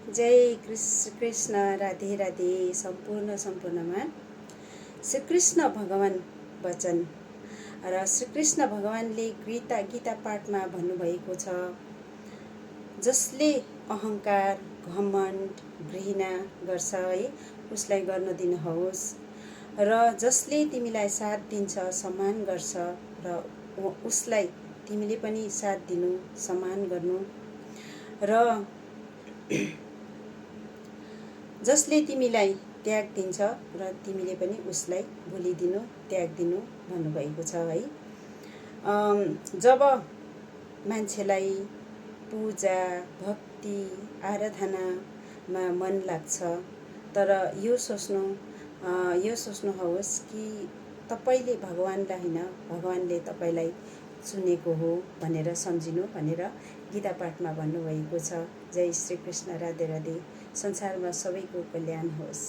जय कृष्ण राधे राधे सम्पूर्णमा श्रीकृष्ण भगवान वचन र श्रीकृष्ण भगवानले गीता पाठमा भन्नुभएको छ, जसले अहंकार घमण्ड घृणा गर्छ है उसलाई गर्न दिनुहोस्, र जसले तिमीलाई साथ दिन्छ सम्मान गर्छ र उसलाई तिमीले पनि साथ दिनु सम्मान गर्नु, र जसले तिमीलाई त्याग दिन्छ र तिमीले पनि उसलाई भुलिदिनु त्याग दिनु भन्नुभएको छ है। जब मान्छेलाई पूजा भक्ति आराधनामा मन लाग्छ, तर यो सोच्नुहोस् कि तपाईले भगवानलाई होइन, भगवानले तपाईलाई चुनेको हो भनेर सम्झिनु भनेर गीता पाठमा भन्नुभएको छ। जय श्री कृष्ण राधे राधे। संसारमा सबैको कल्याण होस्।